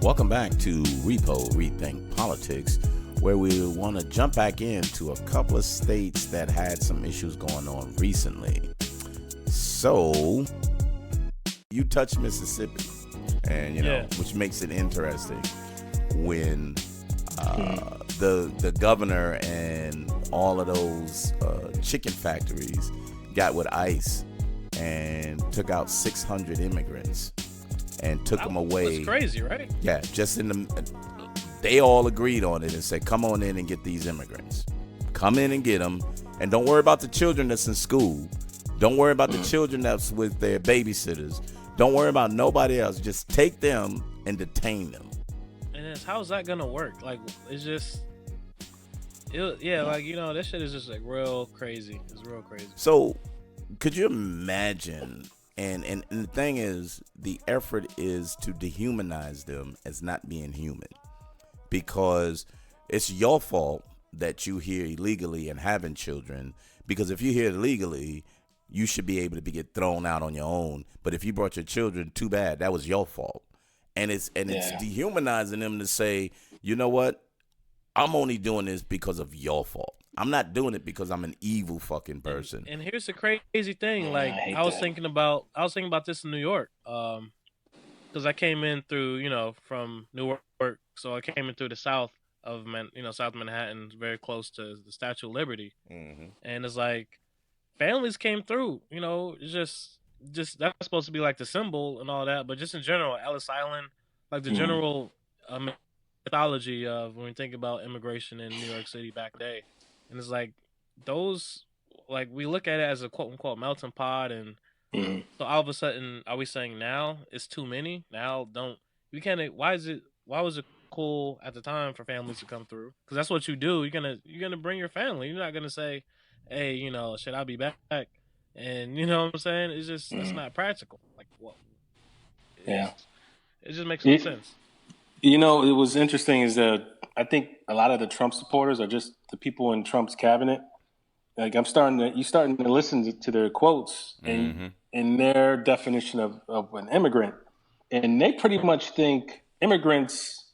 Welcome back to Repo Rethink Politics, where we want to jump back into a couple of states that had some issues going on recently. So, you touched Mississippi, and which makes it interesting when the governor and all of those chicken factories got with ICE and took out 600 immigrants and took them away. That's crazy, right? Yeah, they all agreed on it and said, come on in and get these immigrants. Come in and get them, and don't worry about the children that's in school. Don't worry about the children that's with their babysitters. Don't worry about nobody else. Just take them and detain them. And how's that gonna work? Like, it's just, that shit is just like real crazy. It's real crazy. So, could you imagine? And the thing is, the effort is to dehumanize them as not being human, because it's your fault that you here illegally and having children. Because if you're here illegally, you should be able to get thrown out on your own. But if you brought your children, too bad. That was your fault. And it's dehumanizing them to say, you know what? I'm only doing this because of your fault. I'm not doing it because I'm an evil fucking person. And here's the crazy thing. Like, I was thinking about this in New York. Because I came in through, from Newark. So I came in through the south of South Manhattan, very close to the Statue of Liberty. Mm-hmm. And it's like, families came through, it's just that's supposed to be like the symbol and all that, but just in general, Ellis Island, like the general mythology of when we think about immigration in New York City back day, and it's like those, like we look at it as a quote unquote melting pot, and so all of a sudden, are we saying now it's too many? Now why was it cool at the time for families to come through? Because that's what you do. You're gonna bring your family. You're not gonna say, hey, should I be back? And you know what I'm saying? It's just, that's not practical. Like, what? It just makes no sense. It was interesting is that I think a lot of the Trump supporters are just the people in Trump's cabinet. Like, you're starting to listen to their quotes and their definition of an immigrant. And they pretty much think immigrants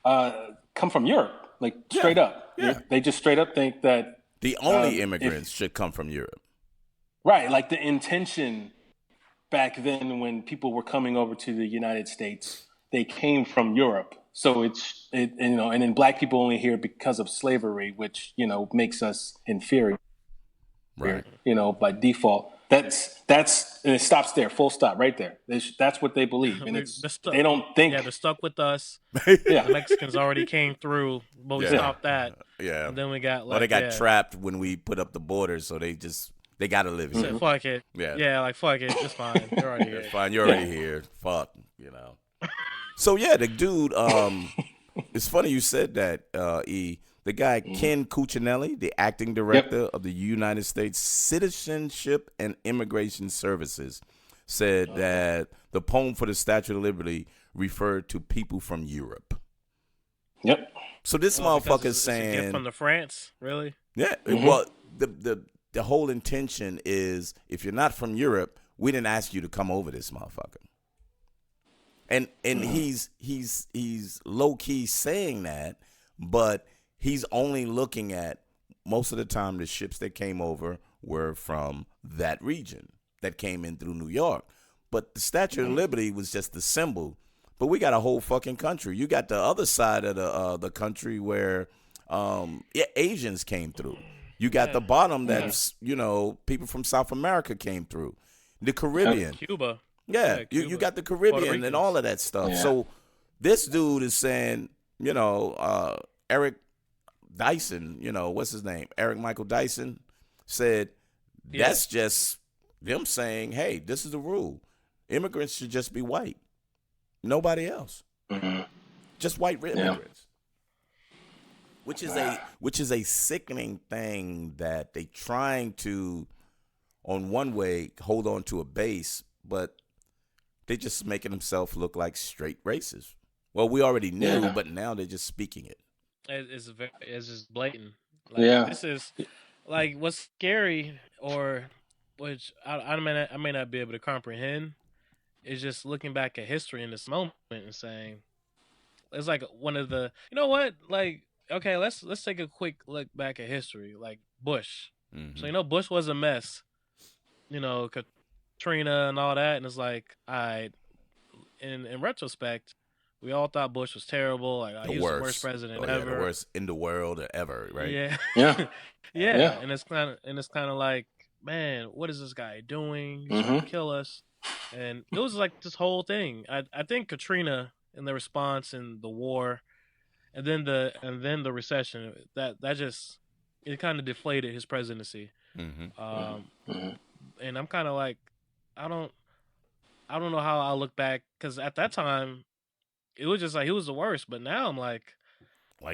come from Europe, like straight up. Yeah. They just straight up think that the only immigrants should come from Europe. Right, like the intention back then when people were coming over to the United States, they came from Europe. So and then black people only here because of slavery, which makes us inferior, right? By default. That's and it stops there, full stop, right there. That's what they believe, and they don't think they're stuck with us. The Mexicans already came through, but we stopped that. Yeah, and then we got they got trapped when we put up the borders, so they got to live here. So, fuck it. Yeah, like fuck it. It's fine. You're already here. It's fine. You're already here. Fuck, So the dude. It's funny you said that. The guy Ken Cuccinelli, the acting director of the United States Citizenship and Immigration Services, said that the poem for the Statue of Liberty referred to people from Europe. Yep. So this motherfucker's saying, a gift from the France, really? Yeah. Well, the whole intention is, if you're not from Europe, we didn't ask you to come over this motherfucker. And he's low key saying that, but he's only looking at, most of the time, the ships that came over were from that region that came in through New York. But the Statue of Liberty was just the symbol. But we got a whole fucking country. You got the other side of the country where Asians came through. You got the bottom that's, people from South America came through. The Caribbean. Cuba. Yeah, you got the Caribbean and all of that stuff. Yeah. So this dude is saying, Eric Dyson, what's his name? Eric Michael Dyson said that's just them saying, hey, this is the rule. Immigrants should just be white. Nobody else. Just white immigrants. Which is a sickening thing that they trying to, on one way, hold on to a base, but they just making themselves look like straight racists. Well, we already knew, but now they're just speaking it. It's just blatant. Like, this is like what's scary, or which I may not be able to comprehend, is just looking back at history in this moment and saying, it's like one of the, you know what, like, okay, let's take a quick look back at history, like Bush. So Bush was a mess, Katrina and all that, and it's like, in retrospect, we all thought Bush was terrible. Like, he was the worst president ever. The worst in the world ever, right? Yeah. Yeah. Yeah. And it's kind of like, man, what is this guy doing? He's trying to kill us. And it was like this whole thing. I think Katrina and the response and the war, and then the recession, that just, it kind of deflated his presidency. And I'm kind of like, I don't know how I'll look back, because at that time it was just like he was the worst. But now I'm like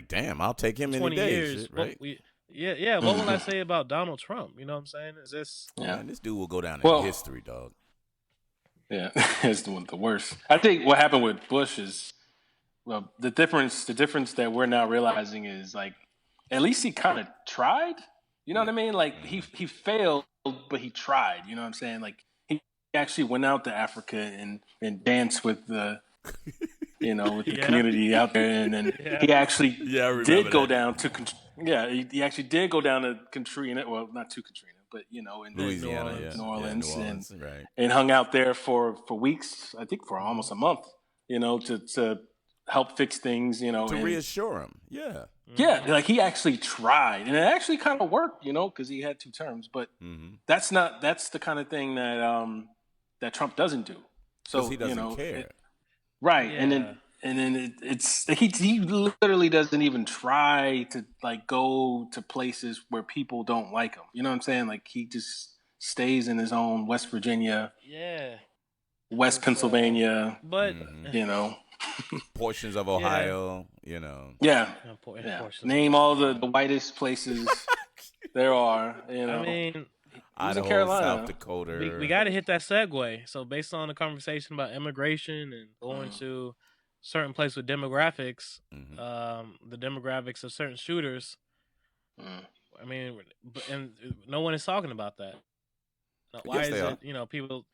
damn, I'll take him 20 any day, years, shit, right? What will I say about Donald Trump? You know what I'm saying? Is this? Yeah, man, this dude will go down in history, dog. Yeah, it's the worst. I think what happened with Bush is, well, the difference that we're now realizing is, like, at least he kind of tried. You know what I mean? Like, he failed, but he tried. You know what I'm saying? Like, he actually went out to Africa and danced with the with the community out there, and then he actually did go down to he actually did go down to Katrina. Well, not to Katrina, but in Louisiana, New Orleans, right. and hung out there for weeks. I think for almost a month. To help fix things. To reassure him. Yeah. Yeah, like, he actually tried, and it actually kind of worked. Because he had 2 terms, but that's the kind of thing that that Trump doesn't do. So he doesn't care. Right, Yeah. and then it's he literally doesn't even try to, like, go to places where people don't like him. You know what I'm saying? Like, he just stays in his own West Virginia, West Pennsylvania, but portions of Ohio. Yeah. Name all the whitest places there are. I mean, Idaho, Carolina, South Dakota. We got to hit that segue. So, based on the conversation about immigration and going to certain place with demographics, the demographics of certain shooters. I mean, and no one is talking about that. Why is it? People.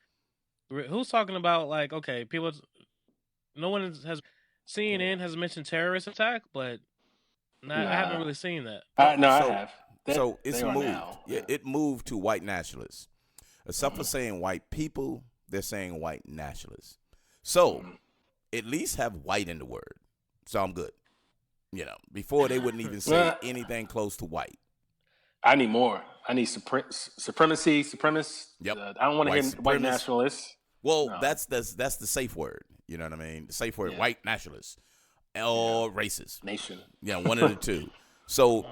Who's talking about, like, okay, people? No one has. CNN has mentioned terrorist attack, but I haven't really seen that. I have. So it's moved. Now. Yeah, it moved to white nationalists. Except for saying white people, they're saying white nationalists. So at least have white in the word. So I'm good. Before they wouldn't even say anything close to white. I need more. I need supremacy, supremacist. Yep. I don't want to hear white nationalists. Well, that's the safe word. You know what I mean? The safe word, white nationalists or racist. Nation. Yeah, one of the two. So,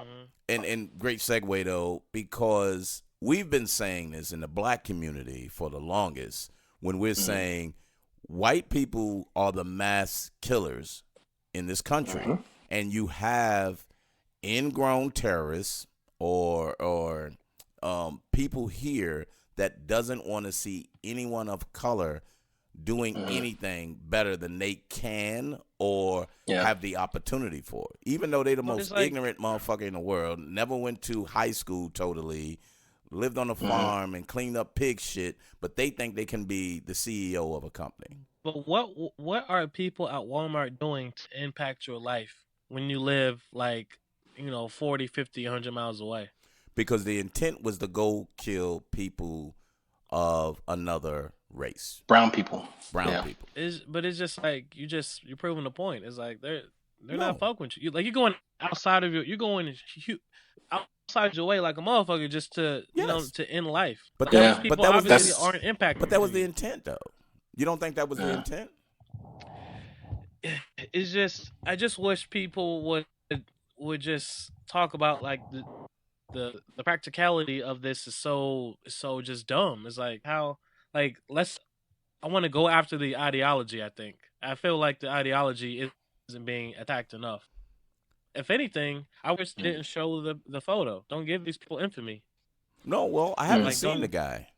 and great segue, though, because we've been saying this in the black community for the longest, when we're saying white people are the mass killers in this country, and you have ingrown terrorists or people here that doesn't want to see anyone of color doing anything better than they can or have the opportunity for. Even though they're the most ignorant motherfucker in the world, never went to high school totally, lived on a farm and cleaned up pig shit, but they think they can be the CEO of a company. But what are people at Walmart doing to impact your life when you live, like, 40, 50, 100 miles away? Because the intent was to go kill people of another race. Brown people. People. But it's just like you're proving the point. It's like they're not fucking with you. Like, you're going outside of outside your way like a motherfucker just to to end life. But people obviously aren't impacted. But that was the intent, though. You don't think that was the intent? It's just, I just wish people would just talk about, like, the practicality of this is so just dumb. It's like, how, like, I want to go after the ideology. I feel like the ideology isn't being attacked enough. If anything, I wish they didn't show the photo. Don't give these people infamy. No, well, I haven't seen the guy,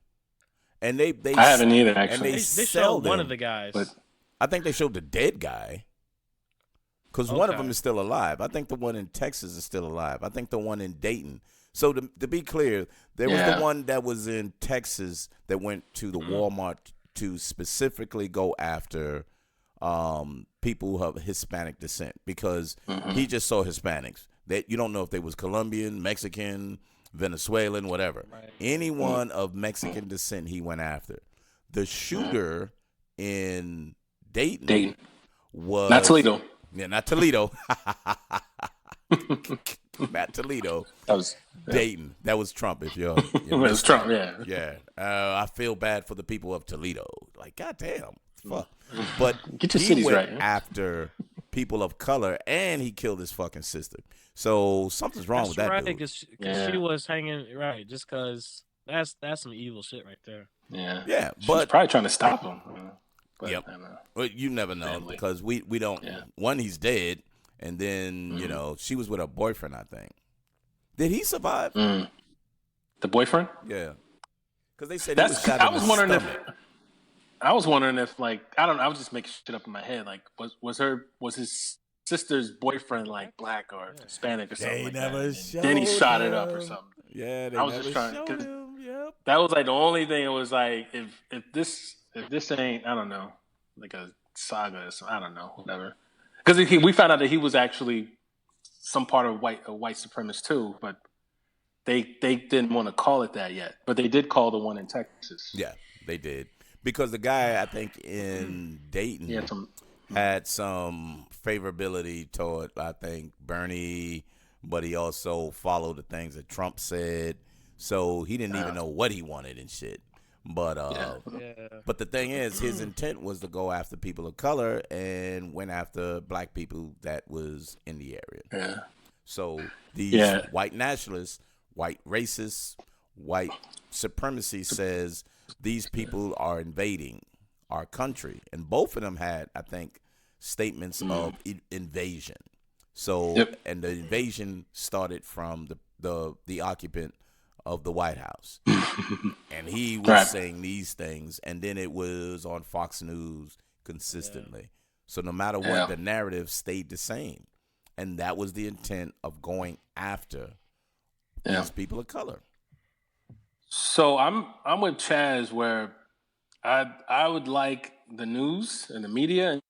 and they I haven't either, actually. And they showed one of the guys, but I think they showed the dead guy. Because one of them is still alive. I think the one in Texas is still alive. I think the one in Dayton. So to be clear, there was the one that was in Texas that went to the Walmart to specifically go after people of Hispanic descent because he just saw Hispanics. That you don't know if they was Colombian, Mexican, Venezuelan, whatever. Right. Anyone of Mexican descent he went after. The shooter in Dayton was not Toledo. Yeah, not Toledo. Not Toledo. That was Dayton. That was Trump. If you're it was Trump. Yeah. Yeah. I feel bad for the people of Toledo. Like, goddamn, fuck. But Get your he cities went right. after people of color, and he killed his fucking sister. So something's wrong with that right, dude. because she was hanging right. Just because that's some evil shit right there. Yeah. Yeah, She but was probably trying to stop him. But, yep. But you never know Family. because we don't. Yeah. One, he's dead, and then you know she was with her boyfriend. I think. Did he survive? The boyfriend? Yeah. Because they said he was shot in the stomach. I was wondering if, like, I don't know. I was just making shit up in my head. Like, was his sister's boyfriend like black or Hispanic or something like that? Then he shot it up or something. Yeah, they I was never just trying. showed him. Yep. That was like the only thing. It was like if this ain't, I don't know, like a saga or something, I don't know, whatever. Because we found out that he was actually some part of white supremacist too, but they didn't want to call it that yet. But they did call the one in Texas. Yeah, they did. Because the guy, I think, in Dayton had some favorability toward, I think, Bernie, but he also followed the things that Trump said. So he didn't even know what he wanted and shit. But but the thing is, his intent was to go after people of color and went after black people that was in the area. Yeah. So these white nationalists, white racists, white supremacy says these people are invading our country. And both of them had, I think, statements of invasion. So, and the invasion started from the occupant of the White House. And he was saying these things, and then it was on Fox News consistently. So no matter what, the narrative stayed the same. And that was the intent of going after these people of color. So I'm with Chaz where I would like the news and the media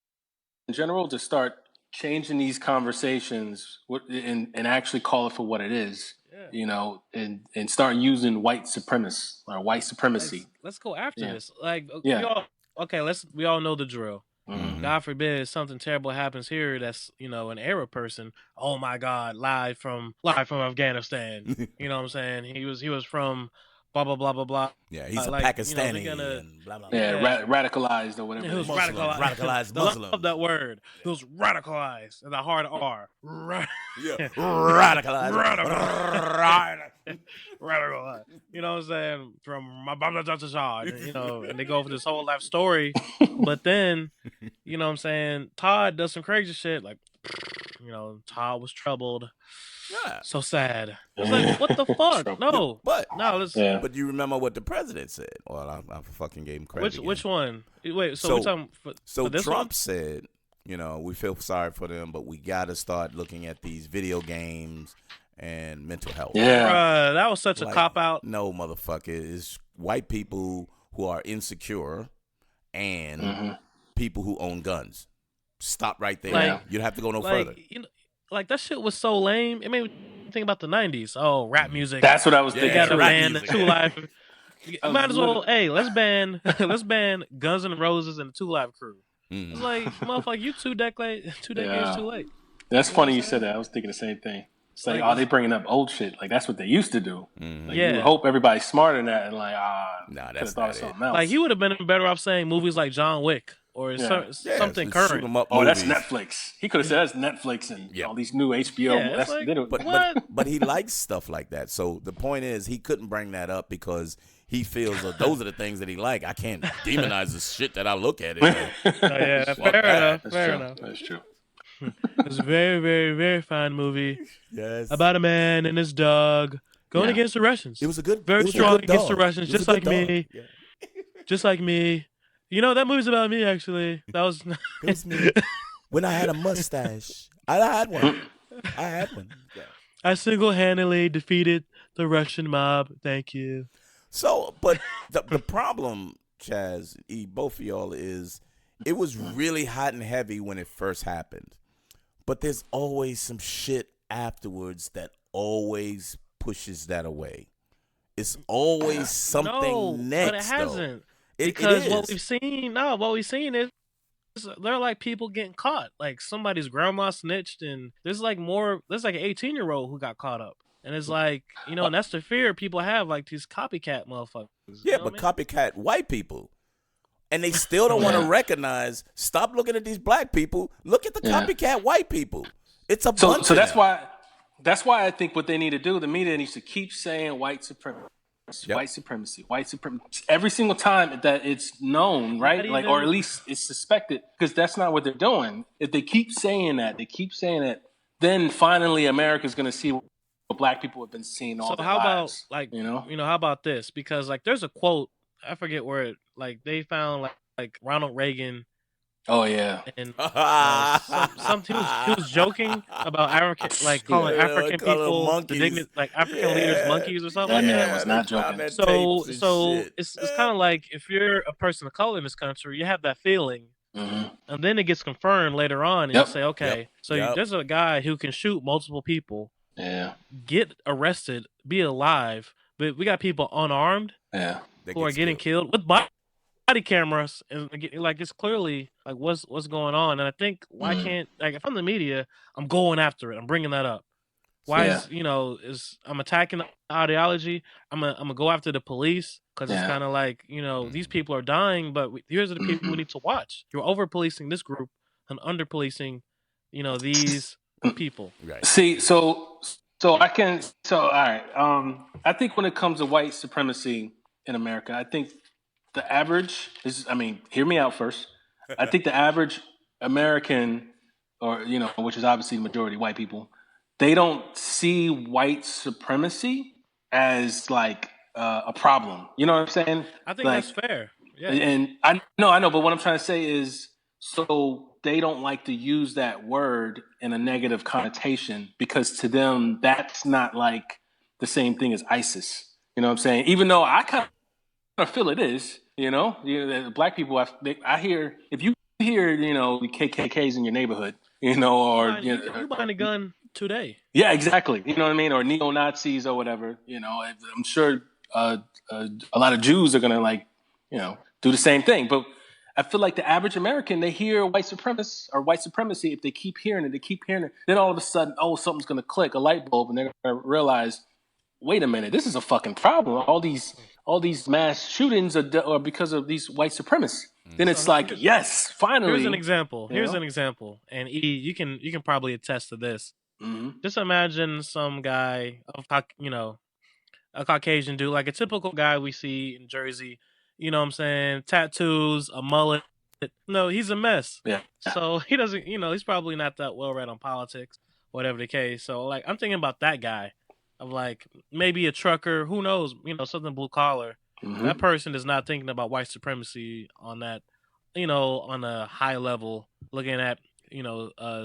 in general to start changing these conversations and actually call it for what it is. You know, and start using white supremacy or white supremacy. Let's go after this. Like, we all know the drill. Mm-hmm. God forbid something terrible happens here. That's, you know, an Arab person. Oh my God, live from Afghanistan. You know what I'm saying? He was from blah blah blah blah blah. Yeah, he's a Pakistani. You know, and blah, blah, blah. Yeah, radicalized or whatever. He was radicalized Muslim. I love that word. He was radicalized and the hard R. Radicalized. Radicalized. You know what I'm saying? From my you know, and they go over this whole life story. But then, you know what I'm saying, Todd does some crazy shit. Like, you know, Todd was troubled. Yeah. So sad. It's like, what the fuck? No. But listen. But you remember what the president said? Well, I fucking gave him credit. Which one? Wait, so we're talking for this Trump one? said, you know, we feel sorry for them, but we got to start looking at these video games and mental health. Yeah. That was such a cop-out. No, motherfucker. It's white people who are insecure and people who own guns. Stop right there. Like, you don't have to go no further. You know, like, that shit was so lame. It made me think about the 90s. Oh, rap music. That's what I was thinking. You got to ban the 2 Live. Might as well, hey, let's ban Guns N' Roses and the 2 Live Crew. It's like, motherfucker, you 2 decades too late. That's funny you said that. I was thinking the same thing. It's like, they bringing up old shit. Like, that's what they used to do. Like, you hope everybody's smarter than that and like, that's thought of something else. Like, he would have been better off saying movies like John Wick. Or something current. That's Netflix. He could have said that's Netflix and all these new HBO. But he likes stuff like that. So the point is, he couldn't bring that up because he feels that those are the things that he like. I can't demonize the shit that I look at. Fair enough. That's true. It's a very, very, very fine movie. Yes. About a man and his dog going against the Russians. It was a good, very strong against the Russians, just like me. Yeah. Just like me. You know, that movie's about me, actually. That was... It was me. When I had a mustache. I had one. Yeah. I single-handedly defeated the Russian mob. Thank you. So, but the problem, Chaz, both of y'all, is it was really hot and heavy when it first happened. But there's always some shit afterwards that always pushes that away. It's always something next, but it hasn't. It Because is. what we've seen is they're like people getting caught. Like somebody's grandma snitched, and there's like an 18-year-old who got caught up. And it's like, and that's the fear people have, like these copycat motherfuckers. Yeah, but copycat white people. And they still don't want to recognize, stop looking at these black people, look at the copycat white people. It's a bunch of them. That's why I think what they need to do, the media needs to keep saying white supremacy. White supremacy. Every single time that it's known, right? Or at least it's suspected, because that's not what they're doing. If they keep saying that, then finally America's going to see what black people have been seeing all their lives. How about this? Because like there's a quote, I forget where it, like they found like Ronald Reagan. Oh yeah, and he was joking about calling African people monkeys. African leaders monkeys or something. That man was not joking. So it's kind of like if you're a person of color in this country, you have that feeling, and then it gets confirmed later on, and you say, okay, there's a guy who can shoot multiple people, get arrested, be alive, but we got people unarmed, who are getting killed with body cameras, and like it's clearly like what's going on. And I think why can't, like, if I'm the media, I'm going after it, I'm bringing that up. Why is I'm attacking the ideology, I'm gonna go after the police, because it's kind of like these people are dying, but here's the people we need to watch. You're over policing this group and under policing these people. Right. See, so all right, I think when it comes to white supremacy in America, I think the average is, hear me out first. I think the average American, or, which is obviously the majority white people, they don't see white supremacy as like a problem. You know what I'm saying? I think that's fair. Yeah. And I know, but what I'm trying to say is, so they don't like to use that word in a negative connotation, because to them, that's not like the same thing as ISIS. You know what I'm saying? Even though I kind of feel it is, black people, I hear, if you hear, the KKKs in your neighborhood, you buying a gun today. Yeah, exactly. You know what I mean? Or neo-Nazis or whatever, I'm sure a lot of Jews are going to do the same thing. But I feel like the average American, they hear white supremacy, if they keep hearing it, then all of a sudden, something's going to click, a light bulb, and they're going to realize, wait a minute, this is a fucking problem. All these mass shootings are because of these white supremacists. Then it's yes, finally. Here's an example. And E, you can probably attest to this. Mm-hmm. Just imagine some guy, a Caucasian dude, like a typical guy we see in Jersey. You know what I'm saying? Tattoos, a mullet. No, he's a mess. Yeah. So he doesn't, he's probably not that well read on politics, whatever the case. So like, I'm thinking about that guy. Of like maybe a trucker, who knows, something blue collar. Mm-hmm. That person is not thinking about white supremacy on that, on a high level, looking at,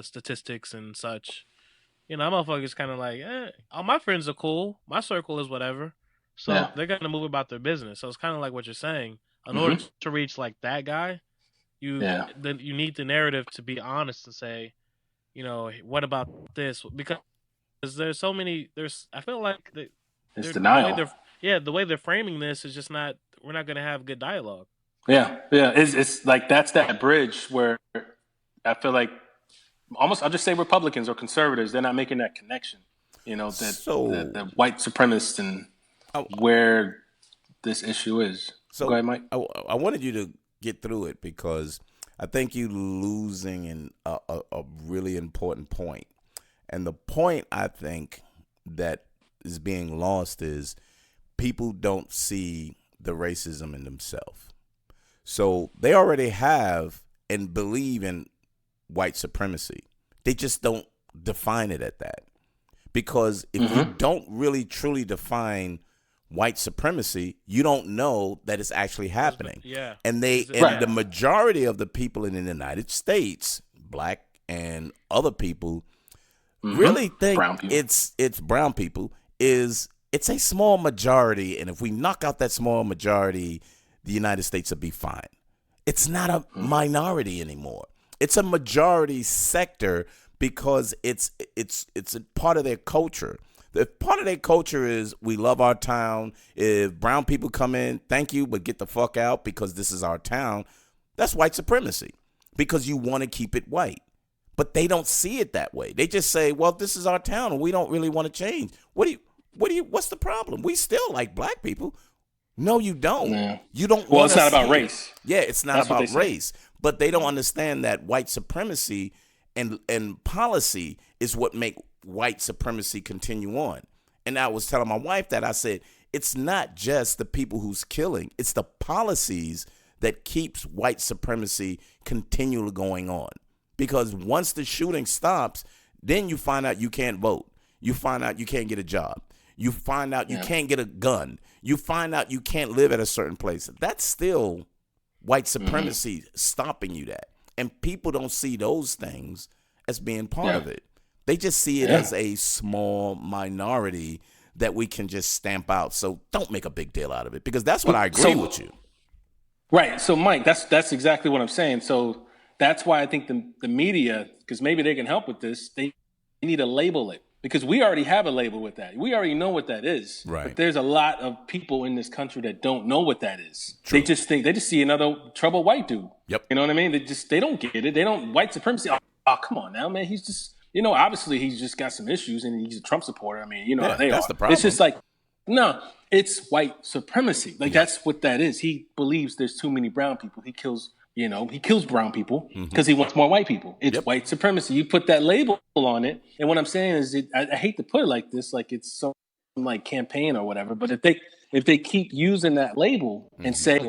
statistics and such. Motherfuckers kind of like, all my friends are cool. My circle is whatever. So they're going to move about their business. So it's kind of like what you're saying. In order to reach like that guy, you need the narrative to be honest and say, what about this? Because there's so many. I feel like it's denial. The way they're framing this is just not. We're not going to have good dialogue. Yeah. It's like that's that bridge where I feel like almost, I'll just say Republicans or conservatives, they're not making that connection. The white supremacists and where this issue is. So go ahead, Mike. I wanted you to get through it because I think you're losing a really important point. And the point I think that is being lost is people don't see the racism in themselves. So they already have and believe in white supremacy. They just don't define it at that. Because if you don't really truly define white supremacy, you don't know that it's actually happening. Yeah. And the majority of the people in the United States, black and other people, really think it's brown people, it's a small majority, and if we knock out that small majority, the United States will be fine. It's not a minority anymore. It's a majority sector because it's a part of their culture. The part of their culture is we love our town. If brown people come in, thank you, but get the fuck out because this is our town. That's white supremacy because you want to keep it white. But they don't see it that way. They just say, well, this is our town and we don't really want to change. What's the problem? We still like black people. No, you don't. Yeah. You don't. Well, it's not about race. Yeah, it's not about race. But they don't understand that white supremacy and policy is what make white supremacy continue on. And I was telling my wife that I said, it's not just the people who's killing. It's the policies that keeps white supremacy continually going on. Because once the shooting stops, then you find out you can't vote. You find out you can't get a job. You find out you can't get a gun. You find out you can't live at a certain place. That's still white supremacy stopping you that. And people don't see those things as being part of it. They just see it as a small minority that we can just stamp out. So don't make a big deal out of it because that's what I agree with you. Right. So, Mike, that's exactly what I'm saying. So that's why I think the media, because maybe they can help with this, they need to label it. Because we already have a label with that. We already know what that is. Right. But there's a lot of people in this country that don't know what that is. True. They just see another troubled white dude. Yep. You know what I mean? They don't get it. They don't, white supremacy. Oh, come on now, man. He's just, obviously he's just got some issues and he's a Trump supporter. I mean, how they that's are. The problem. It's just like, no, it's white supremacy. Like that's what that is. He believes there's too many brown people. He kills brown people because he wants more white people. It's white supremacy. You put that label on it. And what I'm saying is I hate to put it like this, like it's some like campaign or whatever. But if they keep using that label and say,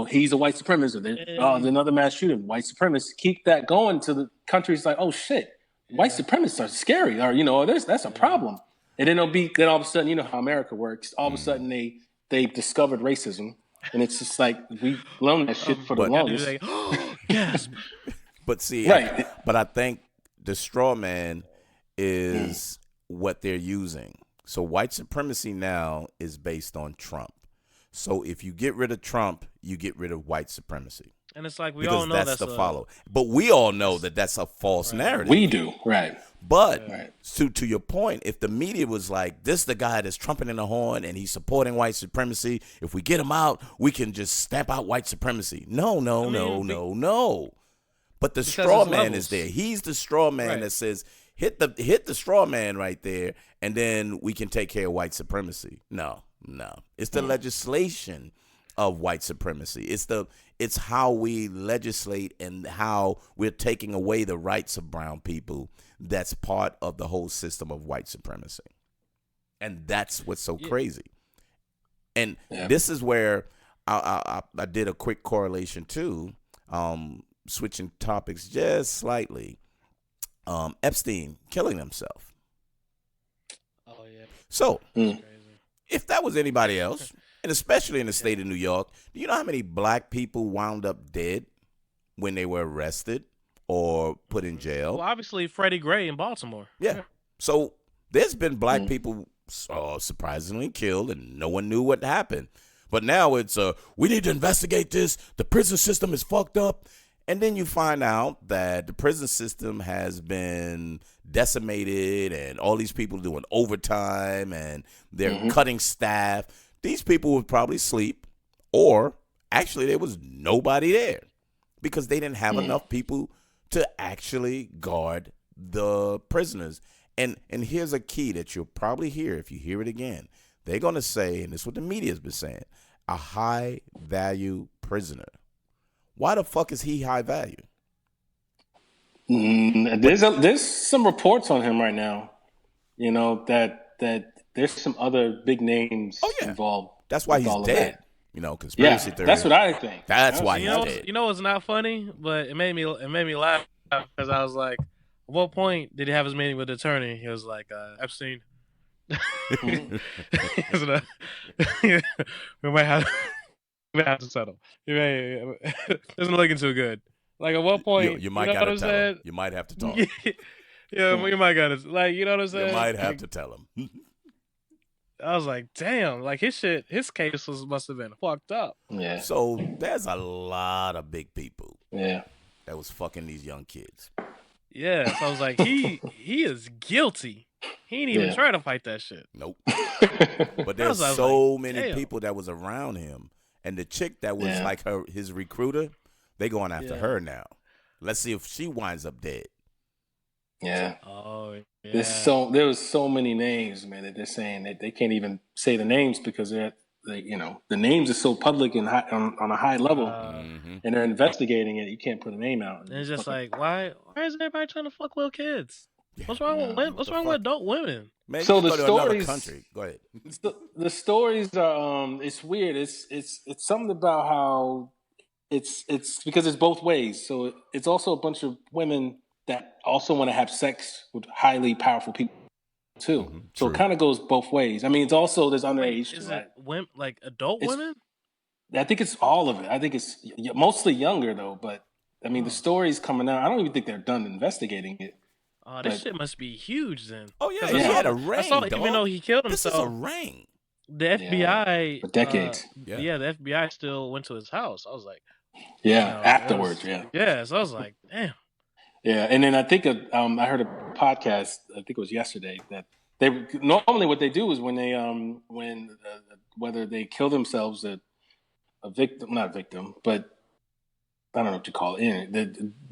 he's a white supremacist, there's another mass shooting, white supremacist, keep that going to the countries like, oh shit, white supremacists are scary, or that's a problem. And then then all of a sudden, how America works. All of a sudden they discovered racism. And it's just like we've learned that shit for the longest. Like, yes. But see, I think the straw man is what they're using. So white supremacy now is based on Trump. So if you get rid of Trump, you get rid of white supremacy. And it's like we all know that's the follow. But we all know that that's a false narrative. We do, right. But to your point, if the media was like, this is the guy that's trumpeting the horn and he's supporting white supremacy, if we get him out, we can just stamp out white supremacy. No. But the straw man is there. He's the straw man that says, hit the straw man right there, and then we can take care of white supremacy. No. It's the legislation of white supremacy. It's how we legislate and how we're taking away the rights of brown people. That's part of the whole system of white supremacy. And that's what's so crazy. And this is where I did a quick correlation too, switching topics just slightly. Epstein killing himself. Oh, yeah. So, if that was anybody else, and especially in the state of New York, do you know how many black people wound up dead when they were arrested or put in jail? Well, obviously, Freddie Gray in Baltimore. Yeah. So there's been black people surprisingly killed, and no one knew what happened. But now it's, we need to investigate this. The prison system is fucked up. And then you find out that the prison system has been decimated and all these people doing overtime and they're cutting staff. These people would probably sleep, or actually there was nobody there because they didn't have enough people to actually guard the prisoners. And here's a key that you'll probably hear if you hear it again. They're going to say, and this is what the media has been saying, a high-value prisoner. Why the fuck is he high value? There's some reports on him right now, that there's some other big names involved. That's why he's dead. Conspiracy theory. That's what I think. That's why he's dead. You know what's not funny, but it made me laugh because I was like, at what point did he have his meeting with the attorney? He was like, Epstein. We might have to settle. It isn't looking too good. Like at what point you might gotta tell him. You might have to talk. Yeah, you might gotta you know what I'm saying. You might have to tell him. I was like, damn, like his case must have been fucked up. Yeah. So there's a lot of big people. Yeah. That was fucking these young kids. Yeah. So I was like, he is guilty. He didn't even try to fight that shit. Nope. But there's so many people that was around him, and the chick that was like his recruiter, they going after her now. Let's see if she winds up dead. Yeah. Oh, yeah. There was so many names, man, that they're saying that they can't even say the names because the names are so public and on a high level, and they're investigating it. You can't put a name out. And it's just like, why is everybody trying to fuck little kids? What's wrong with women? What's wrong with adult women? Man, so the stories, country. Go ahead. The stories are it's weird. It's something about how it's because it's both ways. So it's also a bunch of women that also want to have sex with highly powerful people too. Mm-hmm. So it kind of goes both ways. I mean, it's also there's underage. Is it women, like adult women? I think it's all of it. I think it's mostly younger though. But I mean, the stories coming out. I don't even think they're done investigating it. Oh, this shit must be huge then. Oh yeah, he had a ring. I saw even though he killed himself. This is a ring. The FBI for decades. The FBI still went to his house. I was like, afterwards, yeah. So I was like, damn. Yeah, and then I think I heard a podcast. I think it was yesterday that they normally what they do is when they whether they kill themselves a victim, not a victim, but I don't know what you call it.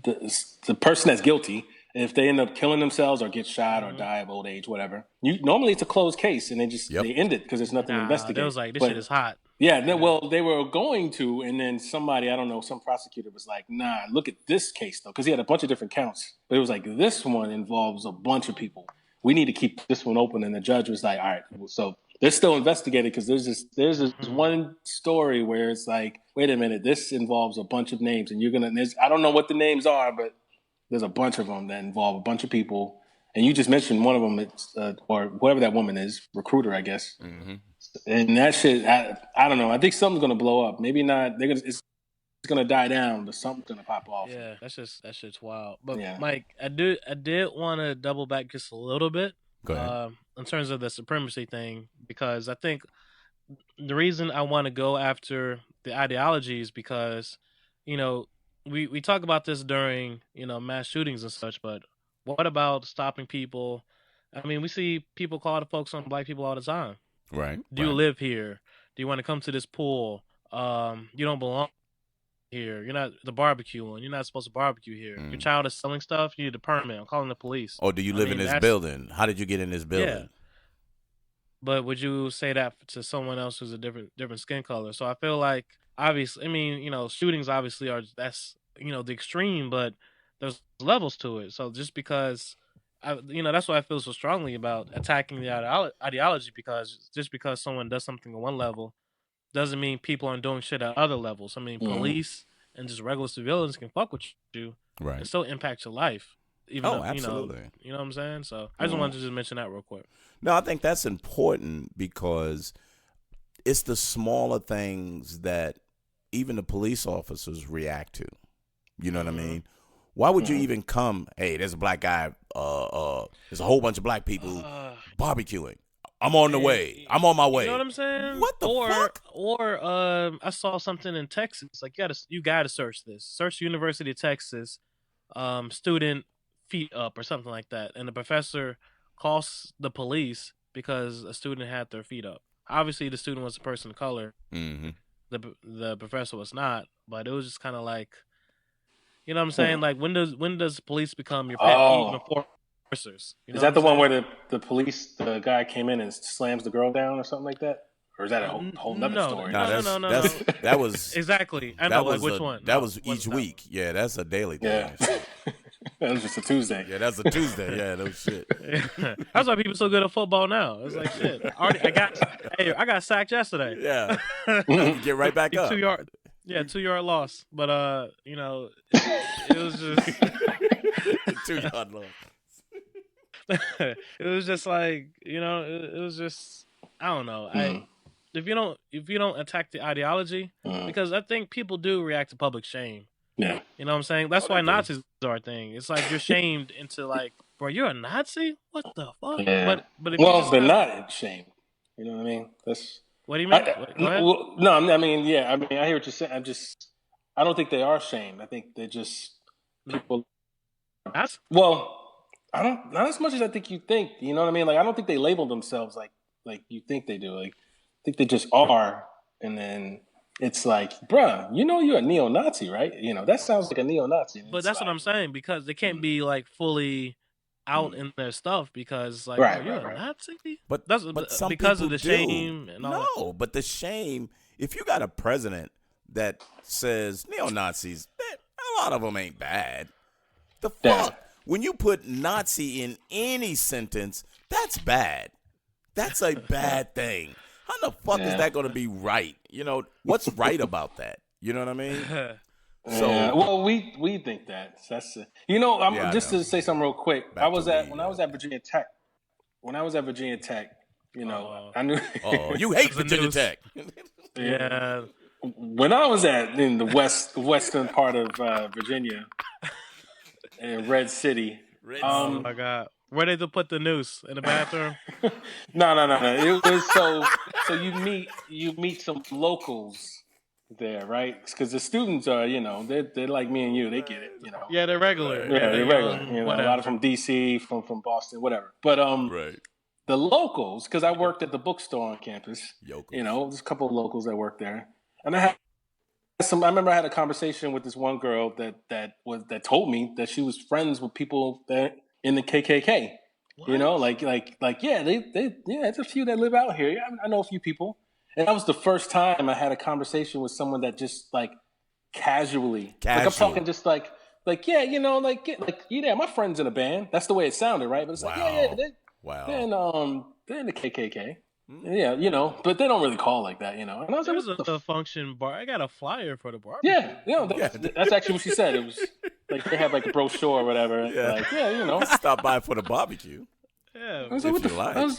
The person that's guilty. If they end up killing themselves or get shot or die of old age, whatever, normally it's a closed case and they just they end it because there's nothing to investigate. It was like, this shit is hot. Yeah, well, they were going to, and then somebody, I don't know, some prosecutor was like, nah, look at this case though, because he had a bunch of different counts. But it was like, this one involves a bunch of people. We need to keep this one open. And the judge was like, all right, so they're still investigating because there's this one story where it's like, wait a minute, this involves a bunch of names, and I don't know what the names are, but there's a bunch of them that involve a bunch of people. And you just mentioned one of them, it's, or whoever that woman is, recruiter, I guess. Mm-hmm. And that shit, I don't know. I think something's going to blow up. Maybe not. It's going to die down, but something's going to pop off. Yeah, that shit's wild. But Mike, I did want to double back just a little bit in terms of the supremacy thing, because I think the reason I want to go after the ideology is because, we talk about this during, mass shootings and such, but what about stopping people? I mean, we see people call the folks on black people all the time. Right. Do you live here? Do you want to come to this pool? You don't belong here. You're not the barbecuing. You're not supposed to barbecue here. Your child is selling stuff. You need a permit. I'm calling the police. Or do you live in this building? How did you get in this building? Yeah. But would you say that to someone else who's a different skin color? So I feel like, obviously, I mean, shootings obviously that's the extreme, but there's levels to it. So just because, that's why I feel so strongly about attacking the ideology, because just because someone does something at one level doesn't mean people aren't doing shit at other levels. I mean, police and just regular civilians can fuck with you and still impact your life. Even though, absolutely. You know what I'm saying? So I just wanted to just mention that real quick. No, I think that's important because it's the smaller things that even the police officers react to. You know what I mean? Why would you even come, hey, there's a black guy, there's a whole bunch of black people barbecuing. I'm on the way. I'm on my way. You know what I'm saying? What the fuck? Or I saw something in Texas. Like, you gotta search this. Search University of Texas, student feet up or something like that. And the professor calls the police because a student had their feet up. Obviously, the student was a person of color. Mm-hmm. The professor was not. But it was just kind of like, you know what I'm saying? Like, when does police become your pet peeve enforcers? Is that the one where the guy came in and slams the girl down or something like that? Or is that a whole nother story? No. That was exactly. I know, like, which one? That was each week. Yeah, that's a daily thing. Yeah. That was just a Tuesday. Yeah, that's a Tuesday. Yeah, no shit. That's why people so good at football now. It's like, shit. I got sacked yesterday. Yeah. Get right back up. 2-yard loss. But it was just 2-yard loss. It was just like, it was just, I don't know. If you don't attack the ideology, because I think people do react to public shame. Yeah. You know what I'm saying? That's why Nazis are a thing. It's like you're shamed into like, bro, you're a Nazi? What the fuck? Yeah. But they're not ashamed. You know what I mean? That's what do you mean? Go ahead. No, I mean, yeah, I mean, I hear what you're saying. I don't think they are shamed. I think they're just people. Well, I don't, not as much as I think you think. You know what I mean? Like, I don't think they label themselves like you think they do. Like, I think they just are, and then it's like, bruh, you know, you're a neo-Nazi, right? You know, that sounds like a neo-Nazi. But that's what I'm saying, because they can't be like fully out in their stuff, because like, right, you're a Nazi. But that's some because of people the do. shame and all No, but the shame. If you got a president that says neo-Nazis, a lot of them ain't bad. The fuck? When you put Nazi in any sentence, that's bad. That's a bad thing. How the fuck is that going to be right? You know, what's right about that? You know what I mean? So, well, we think that. That's you know, just to say something real quick. When I was at Virginia Tech. When I was at Virginia Tech, you know, I knew. Oh, you hate Virginia Tech. Yeah. When I was in the western part of Virginia, in Red City. Oh my God! Where did they put the noose, in the bathroom? No. It was so you meet some locals there, right? Because the students are, you know, they're like me and you. They get it, you know. Yeah, they're regular. Yeah, they're regular. You know, a lot of from DC, from Boston, whatever. But the locals, because I worked at the bookstore on campus. You know, there's a couple of locals that worked there, and I remember I had a conversation with this one girl that told me that she was friends with people that in the KKK. What? You know, like yeah, there's a few that live out here. Yeah, I know a few people, and that was the first time I had a conversation with someone that just like casually. Like I'm talking just like yeah, you know, like yeah, my friend's in a band. That's the way it sounded, right? But it's like yeah, they're in the KKK. Yeah, you know, but they don't really call like that, you know. And I was like, a function bar. I got a flyer for the bar. Yeah, you know, that's actually what she said. It was like they had like a brochure or whatever. Yeah, like, you know, stop by for the barbecue. Yeah, I was like, what the fuck?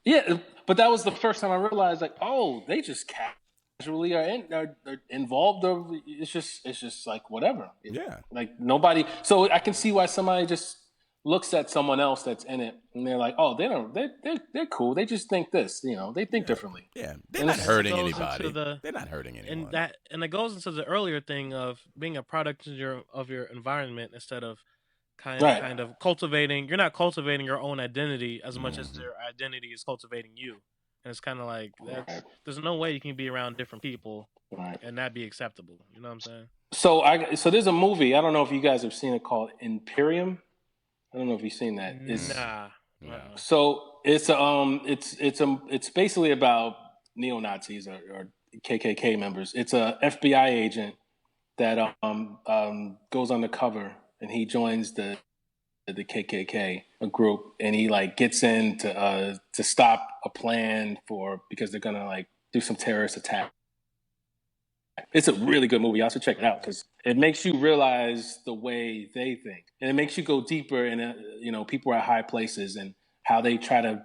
Yeah, but that was the first time I realized, like, oh, they just casually are involved. Or it's just like whatever. Like nobody. So I can see why somebody just looks at someone else that's in it and they're like, oh, they're cool. They just think this, you know, they think differently. Yeah, they're not hurting anybody. They're not hurting anyone. And it goes into the earlier thing of being a product of your environment instead of kind of cultivating. You're not cultivating your own identity as much as their identity is cultivating you. And it's kind of like there's no way you can be around different people and that be acceptable. You know what I'm saying? So there's a movie. I don't know if you guys have seen it called Imperium. I don't know if you've seen that. Nah. So it's basically about neo-Nazis or KKK members. It's a FBI agent that goes undercover and he joins the KKK, a group, and he like gets in to stop a plan because they're gonna like do some terrorist attack. It's a really good movie. You also check it out because it makes you realize the way they think, and it makes you go deeper in you know, people at high places and how they try to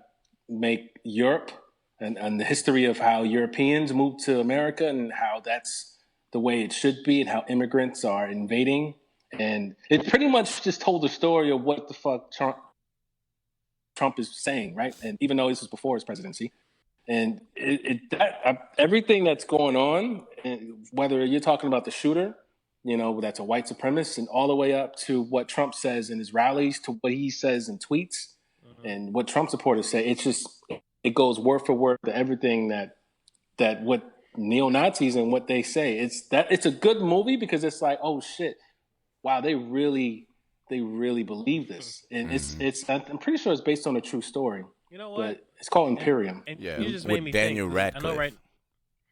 make Europe and the history of how Europeans moved to America and how that's the way it should be and how immigrants are invading. And it pretty much just told the story of what the fuck Trump is saying, right? And even though this was before his presidency. And everything that's going on, whether you're talking about the shooter, you know, that's a white supremacist, and all the way up to what Trump says in his rallies, to what he says in tweets, and what Trump supporters say, it goes word for word to everything that what neo-Nazis and what they say. It's a good movie because it's like, oh shit, wow, they really believe this, and I'm pretty sure it's based on a true story. You know what? But it's called Imperium. Yeah, you just made me Daniel think, Radcliffe. I know, right?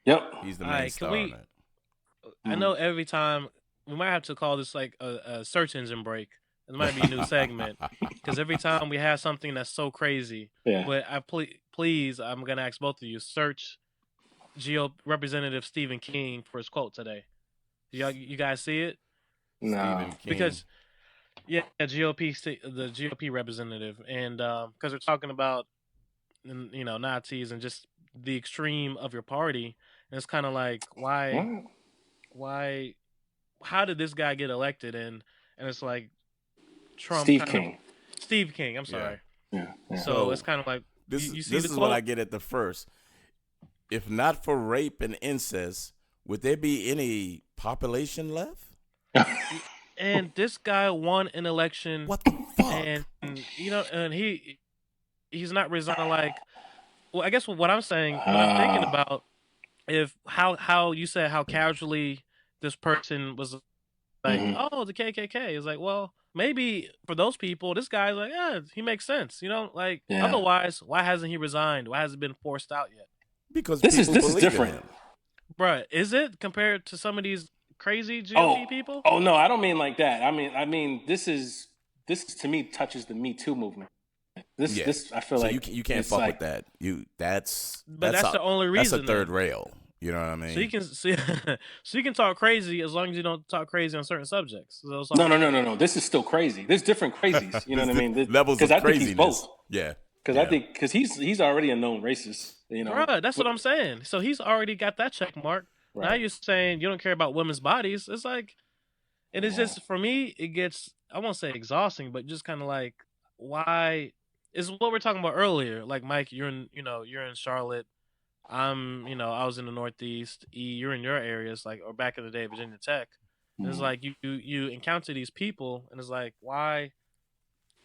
Yep. He's the main star on it. I know every time we might have to call this like a search engine break. It might be a new segment because every time we have something that's so crazy, but please, I'm gonna ask both of you, search Representative Stephen King for his quote today. You guys see it? No, because the GOP representative, and because we're talking about, you know, Nazis and just the extreme of your party, and it's kind of like why, how did this guy get elected? And it's like Trump, Steve King. I'm sorry. Yeah. So it's kind of like You see this the is quote? what I get at the first. If not for rape and incest, would there be any population left? And this guy won an election. What the fuck? And and he's not resigning. Like, well, I guess what I'm saying, what I'm thinking about, if how you said how casually this person was like, oh, the KKK is like, well, maybe for those people, this guy's like, yeah, he makes sense, like otherwise, why hasn't he resigned? Why hasn't it been forced out yet? Because this is different, bruh. Is it compared to some of these crazy GOP people? Oh no, I don't mean like that. I mean this to me touches the Me Too movement. This I feel so like you can't fuck with that. That's the only reason. That's a third rail. You know what I mean? So you can talk crazy as long as you don't talk crazy on certain subjects. So no. This is still crazy. There's different crazies. You know what I mean? Levels of craziness. I think he's both. Yeah. Because he's already a known racist. Bruh, that's what I'm saying. So he's already got that check mark. Right. Now you're saying you don't care about women's bodies. It's like, and it's just, for me, it gets, I won't say exhausting, but just kind of like, why is what we're talking about earlier. Like, Mike, you're in Charlotte. I was in the Northeast. You're in your areas, like, or back in the day, Virginia Tech. And it's like you encounter these people, and it's like, why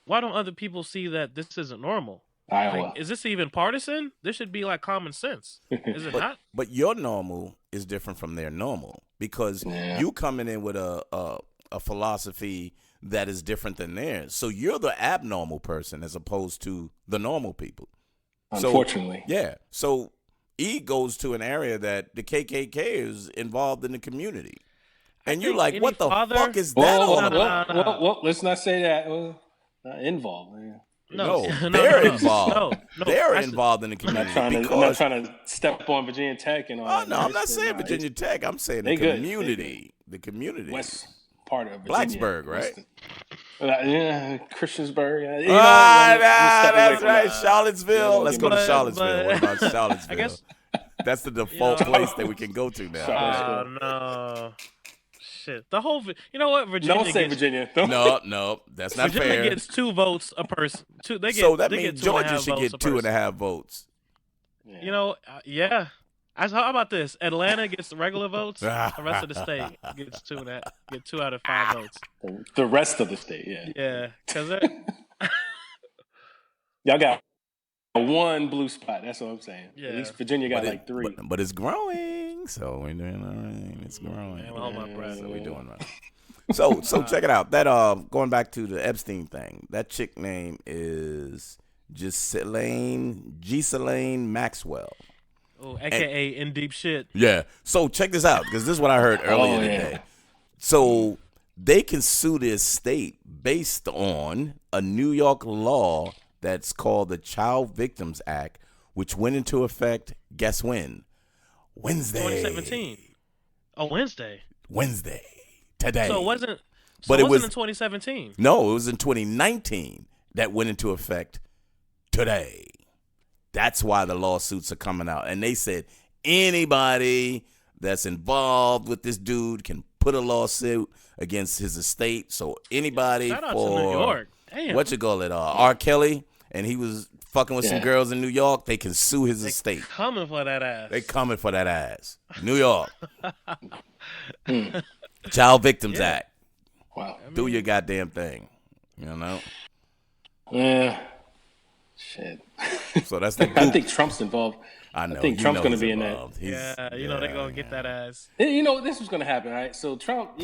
don't other people see that this isn't normal? Iowa. Like, is this even partisan? This should be like common sense. Is it not? But your normal is different from their normal, because you coming in with a philosophy that is different than theirs. So you're the abnormal person as opposed to the normal people. Unfortunately. So E goes to an area that the KKK is involved in the community. And you're like, what the fuck is that all about? Well, let's not say that. Not involved, man. No, they're involved. They're involved in the community. I'm not trying to step on Virginia Tech and all that. No, I'm not saying Virginia Tech. I'm saying the community. The community. West part of Virginia. Blacksburg, right? Christiansburg. That's right. Charlottesville. Let's go to Charlottesville. What about Charlottesville? I guess that's the default place that we can go to now. Oh, no. Shit. The whole, you know what? Virginia. Don't say Virginia. No, that's not Virginia fair. Virginia gets 2 votes a person. So that means Georgia should get 2.5 votes. Yeah. How about this? Atlanta gets the regular votes. The rest of the state gets 2 out of 5 votes. The rest of the state, yeah. Because y'all got 1 blue spot. That's what I'm saying. Yeah. At least Virginia got like 3. But it's growing, so we're doing all right. It's growing. Hold my breath. So we're doing right. So check it out. That going back to the Epstein thing. That chick name is Ghislaine Maxwell. Oh, AKA In Deep Shit. Yeah. So check this out, because this is what I heard earlier today. So they can sue the estate based on a New York law that's called the Child Victims Act, which went into effect, guess when? Wednesday. 2017. Oh, Wednesday. Today. So it wasn't. But it was in 2017. No, it was in 2019 that went into effect today. That's why the lawsuits are coming out. And they said anybody that's involved with this dude can put a lawsuit against his estate. So anybody Shout out to New York. Damn. What you call it? R. Kelly, and he was fucking with some girls in New York. They can sue his estate. Coming for that ass. They coming for that ass. New York. Child Victims Act. Wow. Do your goddamn thing. You know? Yeah. Shit. So that's the I think Trump's involved. I know. I think Trump's going to be involved. in that. They're going to get that ass. This was going to happen, right? So Trump,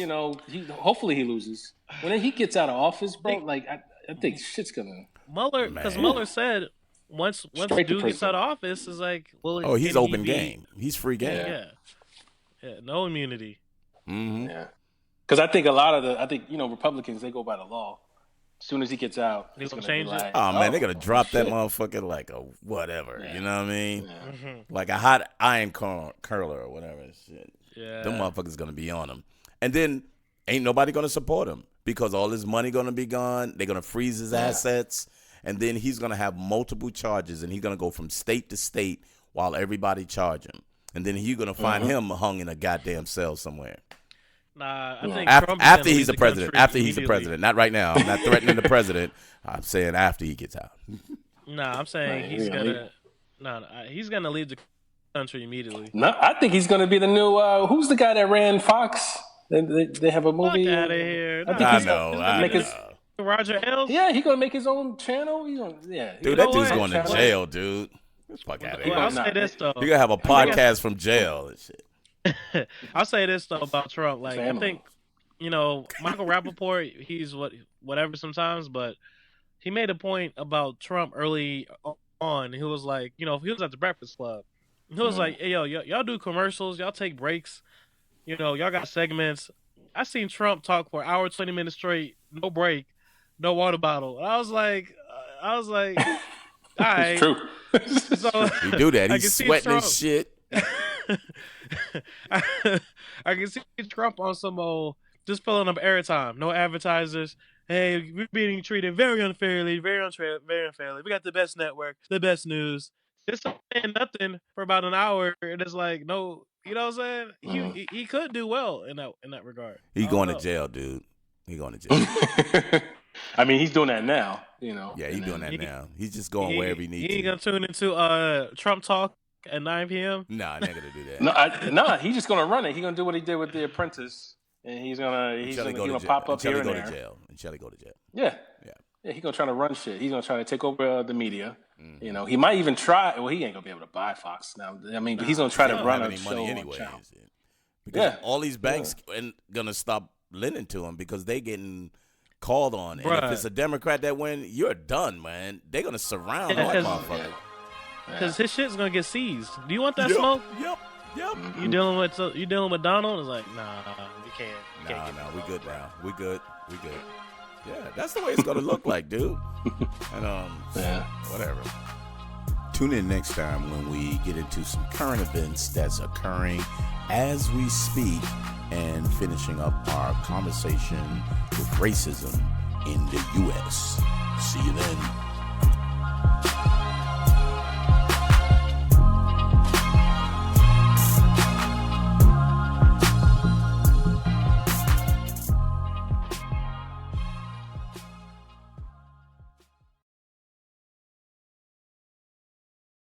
hopefully he loses. When he gets out of office, bro, like I think shit's going to. Mueller said once the dude gets out of office, is like, well, he's open game. He's free game. Yeah. No immunity. Mm-hmm. Yeah. Because I think Republicans, they go by the law. As soon as he gets out, he's going to change it. Oh, man, they're going to drop that motherfucker like a whatever. Yeah. You know what I mean? Yeah. Mm-hmm. Like a hot iron curler or whatever. Shit. Yeah. Them motherfuckers going to be on him. And then ain't nobody going to support him because all his money going to be gone. They're going to freeze his assets. And then he's going to have multiple charges, and he's going to go from state to state while everybody charge him. And then you're going to find him hung in a goddamn cell somewhere. Nah, I think after he's the president. After he's the president. Not right now. I'm not threatening the president. I'm saying after he gets out. Nah, I'm saying he's gonna leave the country immediately. No, I think he's gonna be the new. Who's the guy that ran Fox? They have a movie. Fuck out of here! I know. Roger Ailes. Yeah, he's gonna make his own channel. Dude, that dude's going to jail, dude. Fuck out of here. I'll say this though. You're gonna have a podcast from jail and shit. I'll say this though about Trump. Like, I think, Michael Rappaport, he's whatever sometimes, but he made a point about Trump early on. He was like, he was at the Breakfast Club. He was like, hey, yo, y'all do commercials, y'all take breaks, y'all got segments. I seen Trump talk for an hour, 20 minutes straight, no break, no water bottle. I was like, all right. It's true. So he do that. He's sweating and shit. I can see Trump on some old just filling up airtime. No advertisers. Hey, we're being treated very unfairly, very unfairly. We got the best network, the best news. Just saying nothing for about an hour, and it's like, no, you know what I'm saying? He could do well in that regard. He going to jail, dude. He going to jail. I mean, he's doing that now, Yeah, he's doing that now. He's just going wherever he needs to. He ain't gonna tune into Trump Talk at 9 p.m. Nah, I'm not gonna do that. No, he's just gonna run it. He's gonna do what he did with The Apprentice, and he's gonna pop up here and there. Until he go to jail. Yeah. He's gonna try to run shit. He's gonna try to take over the media. Mm-hmm. He might even try. Well, he ain't gonna be able to buy Fox now. I mean, he's gonna try to run a show anyway. Because all these banks ain't gonna stop lending to him because they getting called on. And if it's a Democrat that win, you're done, man. They're gonna surround that motherfucker. Because his shit's gonna get seized. Do you want that smoke? Yep. You dealing with Donald? It's like, nah, we can't. Nah, we good now. We good. Yeah, that's the way it's gonna look like, dude. And whatever. Tune in next time when we get into some current events that's occurring as we speak and finishing up our conversation with racism in the U.S. See you then.